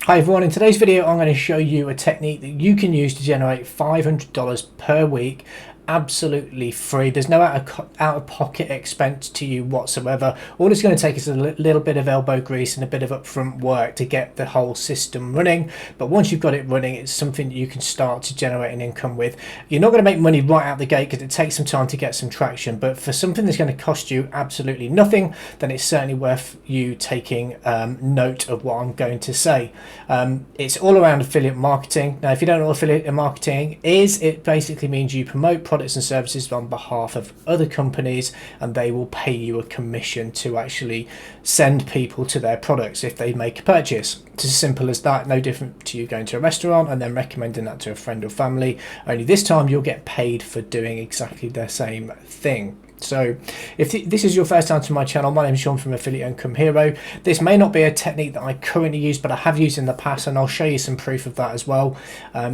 Hi everyone, in today's video I'm going to show you a technique that you can use to generate $500 per week absolutely free. There's no out-of-pocket expense to you whatsoever. All it's going to take is a little bit of elbow grease and a bit of upfront work to get the whole system running, but once you've got it running, it's something that you can start to generate an income with. You're not going to make money right out the gate because it takes some time to get some traction, but for something that's going to cost you absolutely nothing, then it's certainly worth you taking note of what I'm going to say. It's all around affiliate marketing. Now, if you don't know what affiliate marketing is, it basically means you promote products and services on behalf of other companies and they will pay you a commission to actually send people to their products if they make a purchase. It's as simple as that, no different to you going to a restaurant and then recommending that to a friend or family, only this time you'll get paid for doing exactly the same thing. So if this is your first time to my channel, my name is Sean from Affiliate Income Hero. This may not be a technique that I currently use, but I have used in the past and I'll show you some proof of that as well.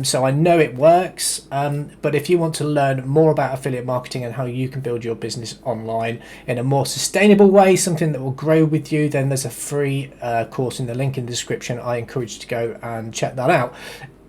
So I know it works, but if you want to learn more about affiliate marketing and how you can build your business online in a more sustainable way, something that will grow with you, then there's a free course in the link in the description. I encourage you to go and check that out.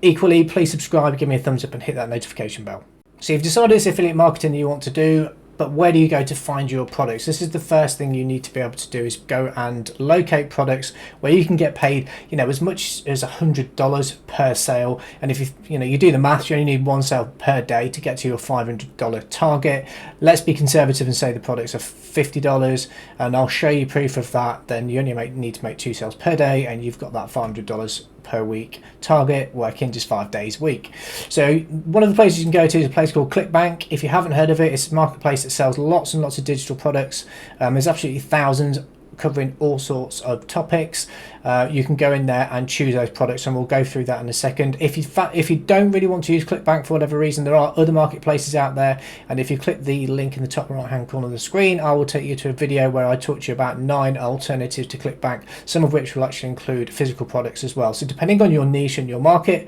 Equally, please subscribe, give me a thumbs up and hit that notification bell. So you've decided it's affiliate marketing that you want to do, but where do you go to find your products? This is the first thing you need to be able to do, is go and locate products where you can get paid, as much as $100 per sale. And if you do the math, you only need one sale per day to get to your $500 target. Let's be conservative and say the products are $50, and I'll show you proof of that. Then you only need to make 2 sales per day, and you've got that $500 per week target, working just 5 days a week. So one of the places you can go to is a place called ClickBank. If you haven't heard of it, it's a marketplace that sells lots and lots of digital products. There's absolutely thousands covering all sorts of topics. You can go in there and choose those products, and we'll go through that in a second. If you don't really want to use ClickBank for whatever reason, there are other marketplaces out there, and if you click the link in the top right hand corner of the screen, I will take you to a video where I talk to you about 9 alternatives to ClickBank, some of which will actually include physical products as well. So depending on your niche and your market,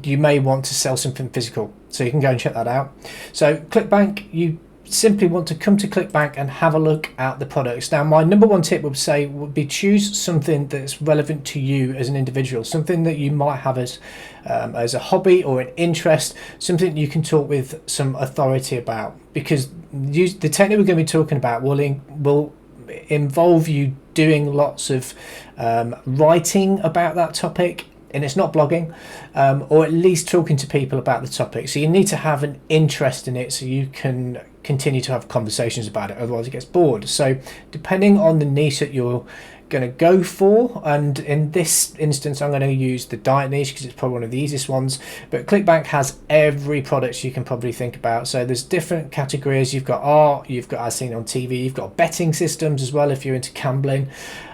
you may want to sell something physical, so you can go and check that out. So ClickBank, you simply want to come to ClickBank and have a look at the products. Now, my number one tip would be choose something that's relevant to you as an individual, something that you might have as a hobby or an interest, something you can talk with some authority about, because the technique we're going to be talking about will involve you doing lots of writing about that topic. And it's not blogging, or at least talking to people about the topic. So you need to have an interest in it so you can continue to have conversations about it, otherwise it gets bored. So depending on the niche that you're going to go for, and in this instance I'm going to use the diet niche because it's probably one of the easiest ones, but ClickBank has every product you can probably think about. So there's different categories. You've got art, you've got, as seen on TV, you've got betting systems as well if you're into gambling,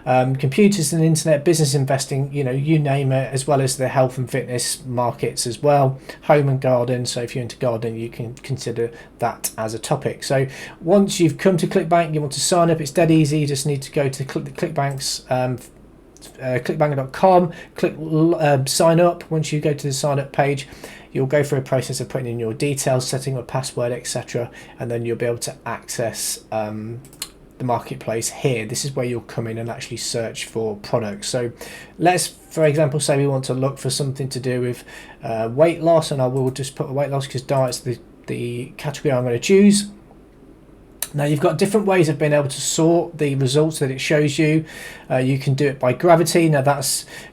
computers and internet, business investing, you name it, as well as the health and fitness markets as well, home and garden. So if you're into gardening, you can consider that as a topic. So once you've come to ClickBank, you want to sign up. It's dead easy. You just need to go to ClickBank's clickbank.com, click sign up. Once you go to the sign up page, you'll go through a process of putting in your details, setting up a password, etc., and then you'll be able to access the marketplace here. This is where you'll come in and actually search for products. So let's, for example, say we want to look for something to do with weight loss, and I will just put weight loss because diet's the category I'm going to choose. Now, you've got different ways of being able to sort the results that it shows you. You can do it by gravity. Now,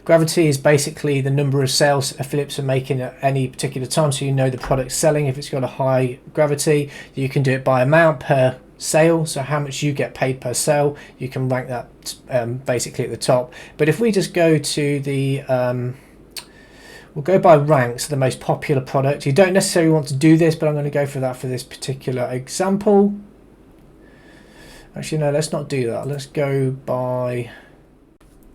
gravity is basically the number of sales affiliates are making at any particular time, so you know the product's selling if it's got a high gravity. You can do it by amount per sale, so how much you get paid per sale. You can rank that basically at the top. But if we just go to the we'll go by ranks, the most popular product. You don't necessarily want to do this, but I'm going to go for that for this particular example. Actually, no, let's not do that. Let's go by...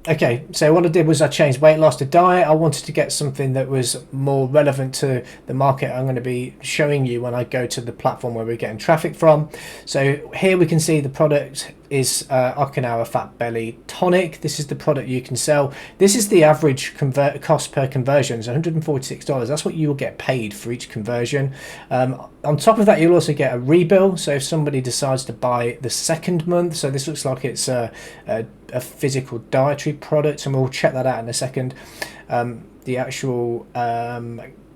Okay, so what I did was I changed weight loss to diet. I wanted to get something that was more relevant to the market I'm going to be showing you when I go to the platform where we're getting traffic from. So here we can see the product is Okinawa Fat Belly Tonic. This is the product you can sell. This is the average cost per conversion. It's $146. That's what you will get paid for each conversion. On top of that, you'll also get a rebill. So if somebody decides to buy the second month, so this looks like it's a physical dietary product, and we'll check that out in a second. The actual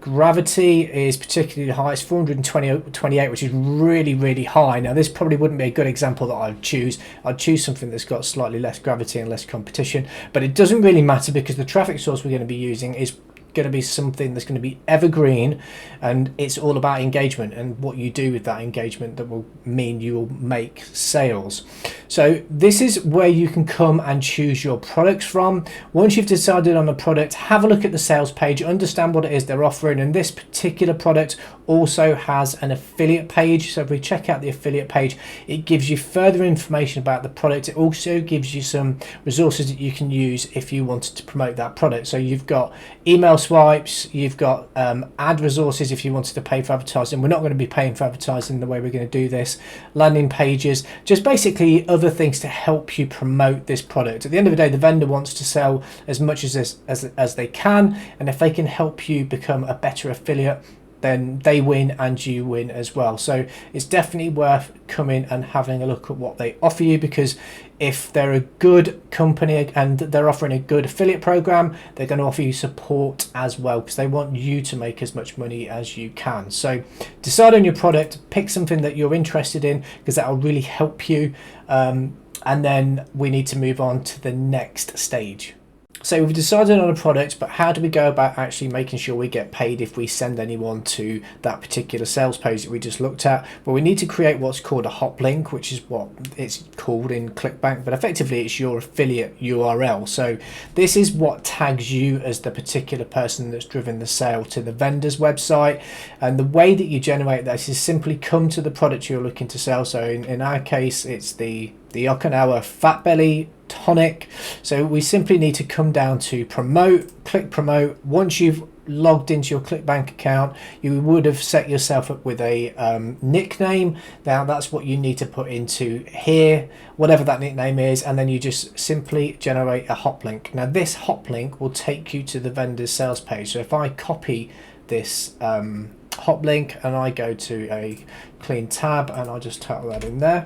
gravity is particularly high. It's 428, which is really high. Now this probably wouldn't be a good example that I'd choose. I'd choose something that's got slightly less gravity and less competition, but it doesn't really matter because the traffic source we're going to be using is going to be something that's going to be evergreen, and it's all about engagement and what you do with that engagement that will mean you will make sales. So this is where you can come and choose your products from. Once you've decided on a product, have a look at the sales page, understand what it is they're offering, and this particular product also has an affiliate page. So if we check out the affiliate page, it gives you further information about the product. It also gives you some resources that you can use if you wanted to promote that product. So you've got email swipes, you've got ad resources if you wanted to pay for advertising. We're not going to be paying for advertising the way we're going to do this. Landing pages, just basically other things to help you promote this product. At the end of the day, the vendor wants to sell as much as they can, and if they can help you become a better affiliate, then they win and you win as well. So it's definitely worth coming and having a look at what they offer you, because if they're a good company and they're offering a good affiliate program, they're going to offer you support as well, because they want you to make as much money as you can. So decide on your product, pick something that you're interested in, because that will really help you. And then we need to move on to the next stage. So we've decided on a product, but how do we go about actually making sure we get paid if we send anyone to that particular sales page that we just looked at? Well, we need to create what's called a hop link, which is what it's called in ClickBank, but effectively it's your affiliate URL. So this is what tags you as the particular person that's driven the sale to the vendor's website. And the way that you generate this is simply come to the product you're looking to sell. So in our case, it's the Okinawa Fat Belly Tonic. So we simply need to come down to promote, click promote. Once you've logged into your ClickBank account, you would have set yourself up with a nickname. Now that's what you need to put into here, whatever that nickname is, and then you just simply generate a hop link. Now this hop link will take you to the vendor's sales page. So if I copy this hop link and I go to a clean tab and I'll just type that in there.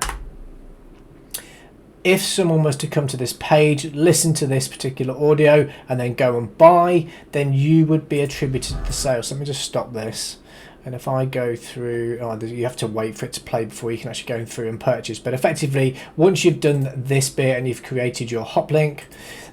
If someone was to come to this page, listen to this particular audio, and then go and buy, then you would be attributed to the sale. So let me just stop this. And if I go through, you have to wait for it to play before you can actually go through and purchase. But effectively, once you've done this bit and you've created your hop link,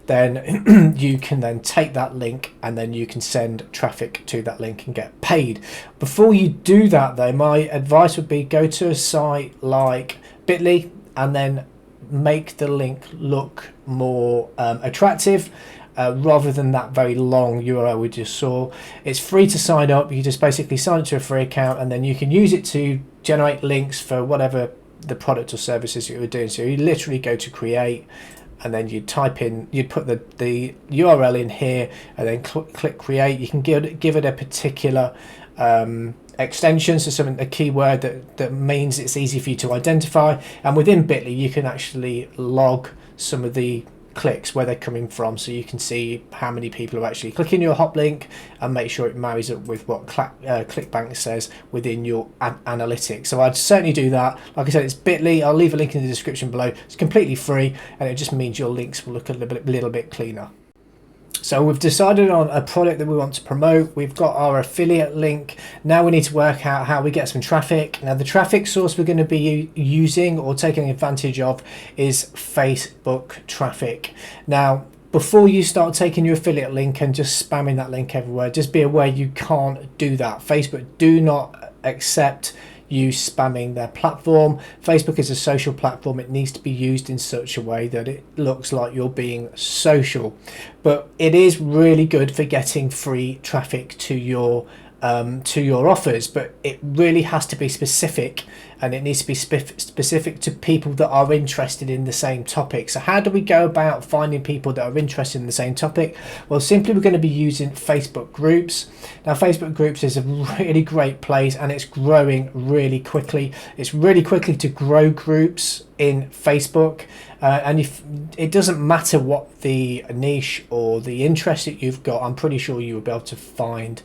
then you can then take that link and then you can send traffic to that link and get paid. Before you do that though, my advice would be go to a site like Bitly and then make the link look more attractive rather than that very long URL we just saw. It's free to sign up. You just basically sign up to a free account and then you can use it to generate links for whatever the product or services you're doing. So you literally go to create and then you type in, you put the URL in here and then click create. You can give it a particular extension, so something, a keyword that means it's easy for you to identify, and within Bitly you can actually log some of the clicks, where they're coming from, so you can see how many people are actually clicking your hop link and make sure it marries up with what ClickBank says within your analytics. So I'd certainly do that. Like I said, it's Bitly. I'll leave a link in the description below. It's completely free and it just means your links will look a little bit cleaner. So we've decided on a product that we want to promote. We've got our affiliate link. Now we need to work out how we get some traffic. Now the traffic source we're going to be using or taking advantage of is Facebook traffic. Now, before you start taking your affiliate link and just spamming that link everywhere, just be aware you can't do that. Facebook do not accept you spamming their platform. Facebook is a social platform. It needs to be used in such a way that it looks like you're being social, but it is really good for getting free traffic to your offers, but it really has to be specific and it needs to be specific to people that are interested in the same topic. So how do we go about finding people that are interested in the same topic? Well, simply we're going to be using Facebook groups. Now, Facebook groups is a really great place, and it's growing really quickly. It's really quickly to grow groups in Facebook, and if it doesn't matter what the niche or the interest that you've got, I'm pretty sure you will be able to find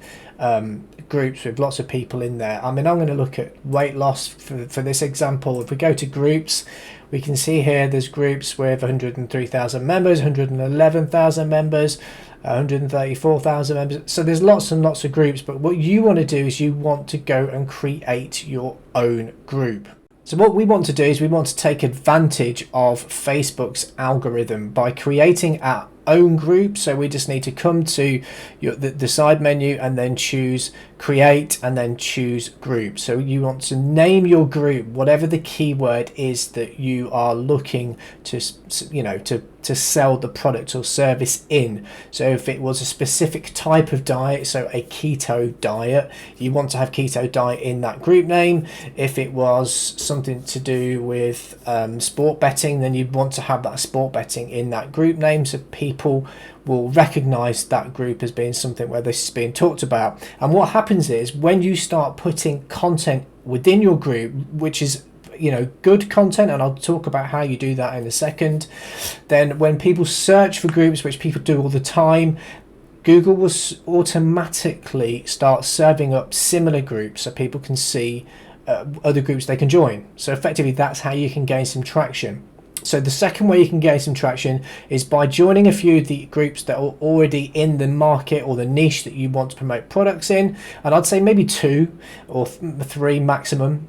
groups with lots of people in there. I mean, I'm going to look at weight loss for this example. If we go to groups, we can see here there's groups with 103,000 members, 111,000 members, 134,000 members. So there's lots and lots of groups, but what you want to do is you want to go and create your own group. So what we want to do is we want to take advantage of Facebook's algorithm by creating our own group. So we just need to come to the side menu and then choose create and then choose group. So you want to name your group whatever the keyword is that you are looking to, to sell the product or service in. So if it was a specific type of diet, so a keto diet, you want to have keto diet in that group name. If it was something to do with sport betting, then you'd want to have that sport betting in that group name, so people will recognize that group as being something where this is being talked about. And what happens is when you start putting content within your group, which is good content, and I'll talk about how you do that in a second, then when people search for groups, which people do all the time, Google will automatically start serving up similar groups so people can see other groups they can join. So effectively that's how you can gain some traction. So the second way you can gain some traction is by joining a few of the groups that are already in the market or the niche that you want to promote products in, and I'd say maybe 2 or 3 maximum,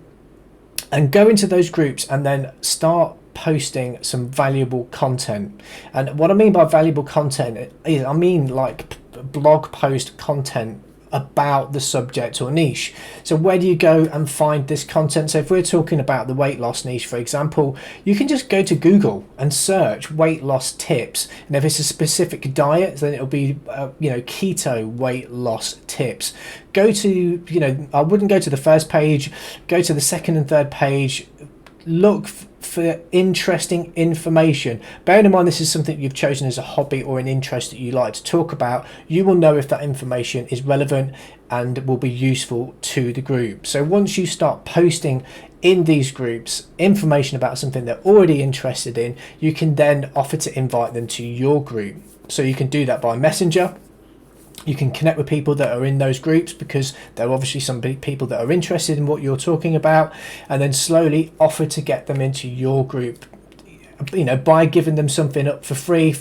and go into those groups and then start posting some valuable content. And what I mean by valuable content is I mean like blog post content about the subject or niche. So where do you go and find this content? So if we're talking about the weight loss niche, for example, you can just go to Google and search weight loss tips, and if it's a specific diet, then it'll be keto weight loss tips. Go to I wouldn't go to the first page, go to the second and third page, look for interesting information. Bearing in mind this is something you've chosen as a hobby or an interest that you like to talk about, you will know if that information is relevant and will be useful to the group. So once you start posting in these groups information about something they're already interested in, you can then offer to invite them to your group. So you can do that by Messenger. You can connect with people that are in those groups because there are obviously some people that are interested in what you're talking about, and then slowly offer to get them into your group, by giving them something up for free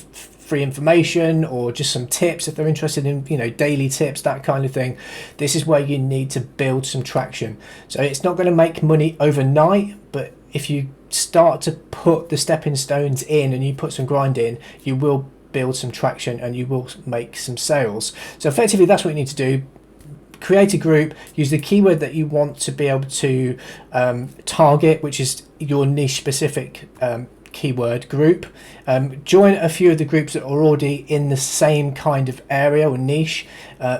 information or just some tips if they're interested in daily tips, that kind of thing. This is where you need to build some traction. So it's not going to make money overnight, but if you start to put the stepping stones in and you put some grind in, you will build some traction and you will make some sales. So effectively that's what you need to do. Create a group, use the keyword that you want to be able to target, which is your niche specific keyword group. Join a few of the groups that are already in the same kind of area or niche.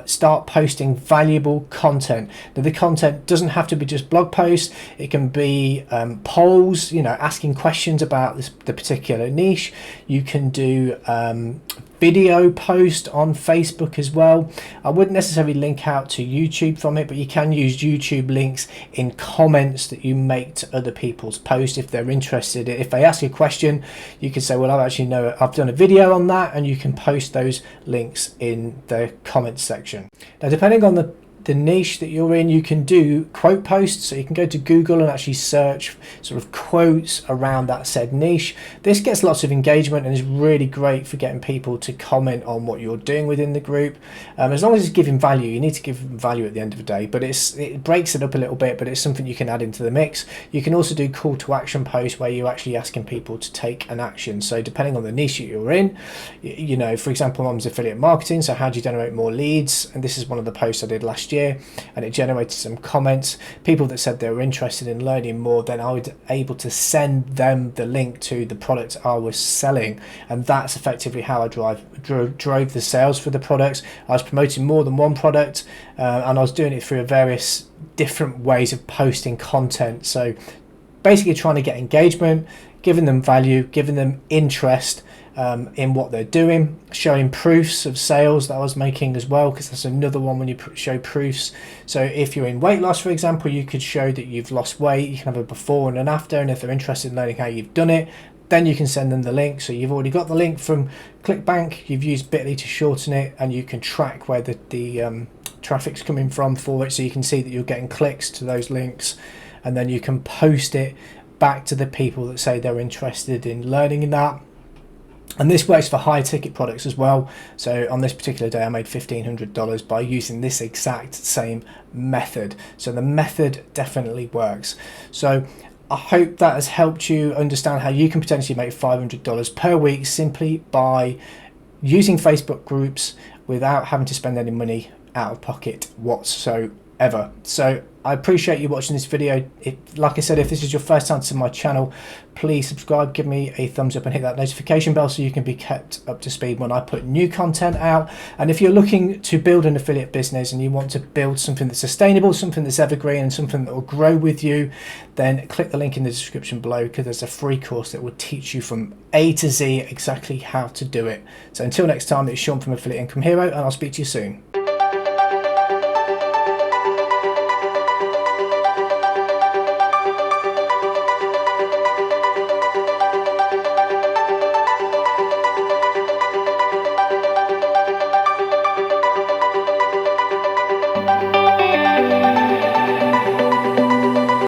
Start posting valuable content. Now the content doesn't have to be just blog posts, it can be polls, asking questions about the particular niche. You can do video post on Facebook as well. I wouldn't necessarily link out to YouTube from it, but you can use YouTube links in comments that you make to other people's posts if they're interested. If they ask a question, you can say, well, I've done a video on that, and you can post those links in the comments section. Now, depending on the niche that you're in, you can do quote posts. So you can go to Google and actually search sort of quotes around that said niche. This gets lots of engagement and is really great for getting people to comment on what you're doing within the group. As long as it's giving value, you need to give value at the end of the day, but it breaks it up a little bit, but it's something you can add into the mix. You can also do call to action posts where you're actually asking people to take an action. So depending on the niche that you're in, for example, I'm affiliate marketing, so how do you generate more leads? And this is one of the posts I did last last year, and it generated some comments, people that said they were interested in learning more. Then I was able to send them the link to the product I was selling, and that's effectively how I drove the sales for the products. I was promoting more than one product, and I was doing it through various different ways of posting content. So basically trying to get engagement, giving them value, giving them interest in what they're doing, showing proofs of sales that I was making as well, because that's another one when you show proofs. So if you're in weight loss, for example, you could show that you've lost weight. You can have a before and an after, and if they're interested in learning how you've done it, then you can send them the link. So you've already got the link from ClickBank, you've used Bitly to shorten it, and you can track where the traffic's coming from for it, so you can see that you're getting clicks to those links, and then you can post it back to the people that say they're interested in learning in that. And this works for high ticket products as well. So on this particular day I made $1,500 by using this exact same method. So the method definitely works. So I hope that has helped you understand how you can potentially make $500 per week simply by using Facebook groups without having to spend any money out of pocket whatsoever. So I appreciate you watching this video. Like I said, if this is your first time to my channel, please subscribe, give me a thumbs up and hit that notification bell so you can be kept up to speed when I put new content out. And if you're looking to build an affiliate business and you want to build something that's sustainable, something that's evergreen, and something that will grow with you, then click the link in the description below, because there's a free course that will teach you from A to Z exactly how to do it. So until next time, it's Sean from Affiliate Income Hero, and I'll speak to you soon.